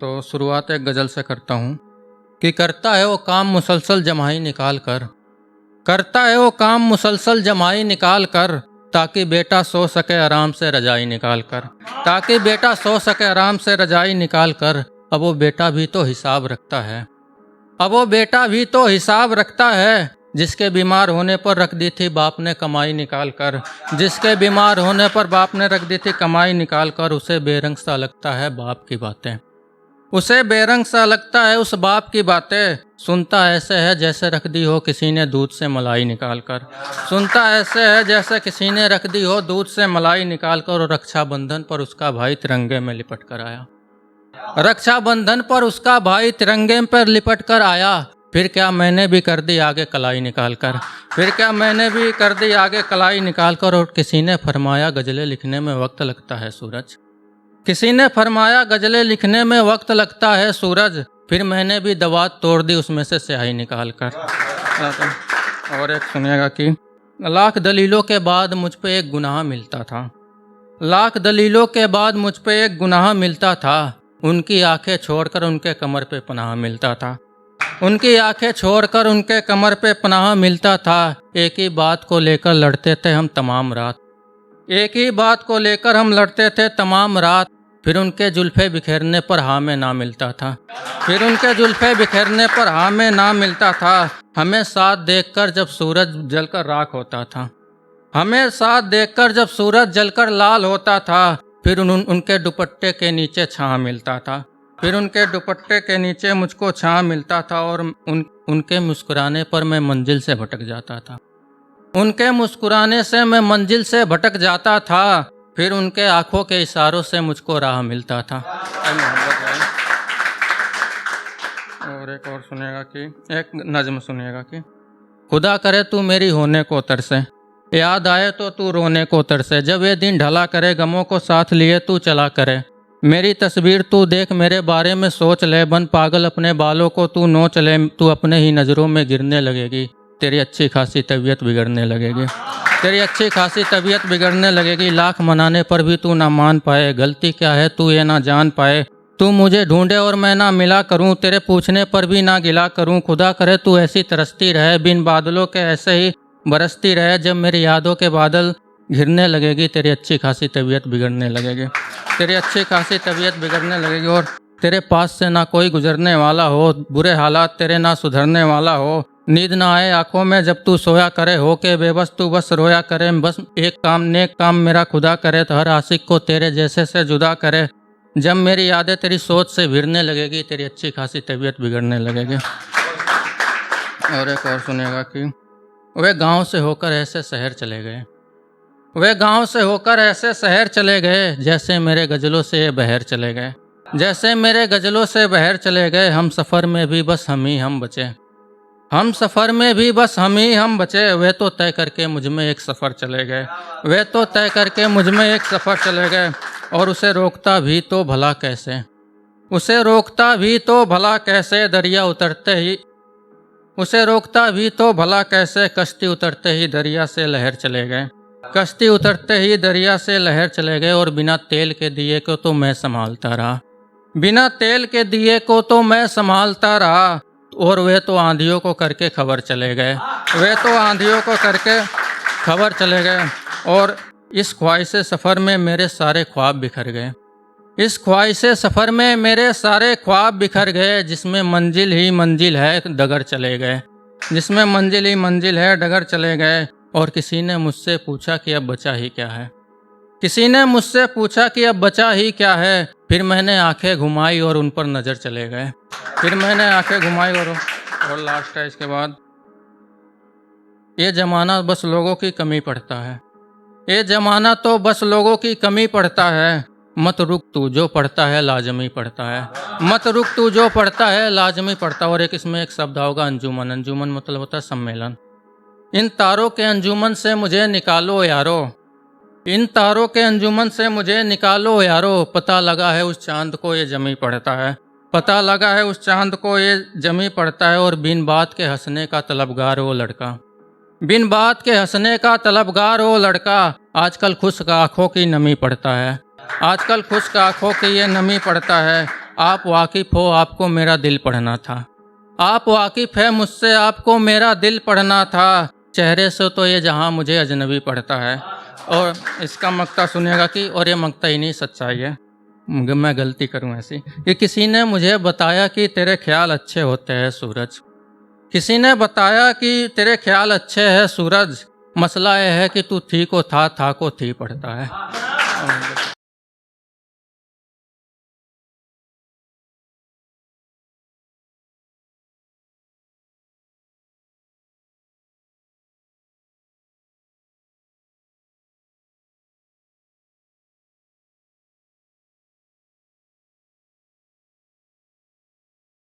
तो शुरुआत एक गज़ल से करता हूँ कि करता है वो काम मुसलसल जमाई निकाल कर, करता है वो काम मुसलसल जमाई निकाल कर, ताकि बेटा सो सके आराम से रजाई निकाल कर, ताकि बेटा सो सके आराम से रजाई निकाल कर। अब वो बेटा भी तो हिसाब रखता है, अब वो बेटा भी तो हिसाब रखता है, जिसके बीमार होने पर रख दी थी बाप ने कमाई निकाल कर, जिसके बीमार होने पर बाप ने रख दी थी कमाई निकाल कर। उसे बेरंग सा लगता है बाप की बातें, उसे बेरंग सा लगता है उस बाप की बातें। सुनता ऐसे है जैसे रख दी हो किसी ने दूध से मलाई निकाल कर, सुनता ऐसे है जैसे किसी ने रख दी हो दूध से मलाई निकाल कर। और रक्षाबंधन पर उसका भाई तिरंगे में लिपट कर आया, रक्षाबंधन पर उसका भाई तिरंगे पर लिपट कर आया। फिर क्या मैंने भी कर दी आगे कलाई निकाल कर, फिर क्या मैंने भी कर दी आगे कलाई निकाल कर। और किसी ने फरमाया गज़लें लिखने में वक्त लगता है सूरज, किसी ने फरमाया गज़लें लिखने में वक्त लगता है सूरज। फिर मैंने भी दवात तोड़ दी उसमें से स्याही निकाल कर। और एक सुनिएगा कि लाख दलीलों के बाद मुझ पे एक गुनाह मिलता था, लाख दलीलों के बाद मुझ पे एक गुनाह मिलता था। उनकी आंखें छोड़कर उनके कमर पे पनाह मिलता था, उनकी आंखें छोड़कर उनके कमर पे पनाह मिलता था। एक ही बात को लेकर लड़ते थे हम तमाम रात, एक ही बात को लेकर हम लड़ते थे तमाम रात। फिर उनके जुल्फे बिखेरने पर हाँ में ना मिलता था, फिर उनके जुल्फे बिखेरने पर हाँ में ना मिलता था। हमें साथ देखकर जब सूरज जलकर राख होता था, हमें साथ देखकर जब सूरज जलकर लाल होता था। फिर उनके दुपट्टे के नीचे छां मिलता था, फिर उनके दुपट्टे के नीचे मुझको छां मिलता था। और उनके मुस्कुराने पर मैं मंजिल से भटक जाता था, उनके मुस्कुराने से मैं मंजिल से भटक जाता था। फिर उनके आंखों के इशारों से मुझको राह मिलता था। और एक और सुनिएगा कि एक नज़्म सुनिएगा कि खुदा करे तू मेरी होने को तरसे, याद आए तो तू रोने को तरसे। जब ये दिन ढला करे गमों को साथ लिए तू चला करे, मेरी तस्वीर तू देख मेरे बारे में सोच ले। बन पागल अपने बालों को तू नोच ले, तू अपने ही नज़रों में गिरने लगेगी, तेरी अच्छी खासी तबीयत बिगड़ने लगेगी, तेरी अच्छी खासी तबीयत बिगड़ने लगेगी। लाख मनाने पर भी तू ना मान पाए, गलती क्या है तू ये ना जान पाए। तू मुझे ढूंढे और मैं ना मिला करूं, तेरे पूछने पर भी ना गिला करूं। खुदा करे तू ऐसी तरसती रहे, बिन बादलों के ऐसे ही बरसती रहे। जब मेरी यादों के बादल घिरने लगेगी, तेरी अच्छी खासी तबीयत बिगड़ने लगेगी, तेरी अच्छी खासी तबीयत बिगड़ने लगेगी। और तेरे पास से ना कोई गुजरने वाला हो, बुरे हालात तेरे ना सुधरने वाला हो। नींद ना आए आंखों में जब तू सोया करे, हो के बेबस तू बस रोया करे। बस एक काम नेक काम मेरा खुदा करे, तो हर आशिक को तेरे जैसे से जुदा करे। जब मेरी यादें तेरी सोच से भिड़ने लगेगी, तेरी अच्छी खासी तबीयत बिगड़ने लगेगी। और एक और सुनेगा कि वे गांव से होकर ऐसे शहर चले गए, वे गांव से होकर ऐसे शहर चले गए, जैसे मेरे गज़लों से ये बहर चले गए, जैसे मेरे गज़लों से बहर चले गए। हम सफ़र में भी बस हम ही हम बचे, हम सफ़र में भी बस हम ही हम बचे। वे तो तय करके मुझ में एक सफ़र चले गए, वे तो तय करके मुझ में एक सफ़र चले गए। और उसे रोकता भी तो भला कैसे, उसे रोकता भी तो भला कैसे। दरिया उतरते ही उसे रोकता भी तो भला कैसे। कश्ती उतरते ही दरिया से लहर चले गए, कश्ती उतरते ही दरिया से लहर चले गए। और बिना तेल के दिए को तो मैं संभालता रहा, बिना तेल के दिए को तो मैं संभालता रहा। और वे तो आंधियों को करके खबर चले गए, वे तो आंधियों को करके खबर चले गए। और इस ख्वाहिश सफ़र में मेरे सारे ख्वाब बिखर गए, इस ख्वाहिश सफ़र में मेरे सारे ख्वाब बिखर गए। जिसमें मंजिल ही मंजिल है डगर चले गए, जिसमें मंजिल ही मंजिल है डगर चले गए। और किसी ने मुझसे पूछा कि अब बचा ही क्या है, किसी ने मुझसे पूछा कि अब बचा ही क्या है। फिर मैंने आंखें घुमाई और उन पर नज़र चले गए, फिर मैंने आंखें घुमाई। और लास्ट है इसके बाद, ये ज़माना बस लोगों की कमी पड़ता है, ये ज़माना तो बस लोगों की कमी पड़ता है। मत रुक तू जो पढ़ता है लाजमी पढ़ता है, मत रुक तू जो पढ़ता है लाजमी पढ़ता। और एक इसमें एक शब्द होगा अंजुमन, अंजुमन मतलब होता है सम्मेलन। इन तारों के अंजुमन से मुझे निकालो यारो, इन तारों के अंजुमन से मुझे निकालो यारो। पता लगा है उस चांद को ये जमी पड़ता है, पता लगा है उस चांद को ये जमी पड़ता है। और बिन बात के हंसने का तलबगार वो लड़का, बिन बात के हंसने का तलबगार वो लड़का। आजकल खुश्क आँखों की नमी पड़ता है, आजकल खुश्क आँखों की ये नमी पड़ता है। आप वाकिफ़ हो, आपको मेरा दिल पढ़ना था। आप वाकिफ़ है मुझसे, आपको मेरा दिल पढ़ना था। चेहरे से तो ये जहां मुझे अजनबी पढ़ता है। और इसका मक्ता सुनिएगा कि, और ये मक्ता ही नहीं सच्चाई है, मैं गलती करूं ऐसी, कि किसी ने मुझे बताया कि तेरे ख्याल अच्छे होते हैं सूरज। किसी ने बताया कि तेरे ख्याल अच्छे हैं सूरज, मसला यह है कि तू थी को था को थी पढ़ता है।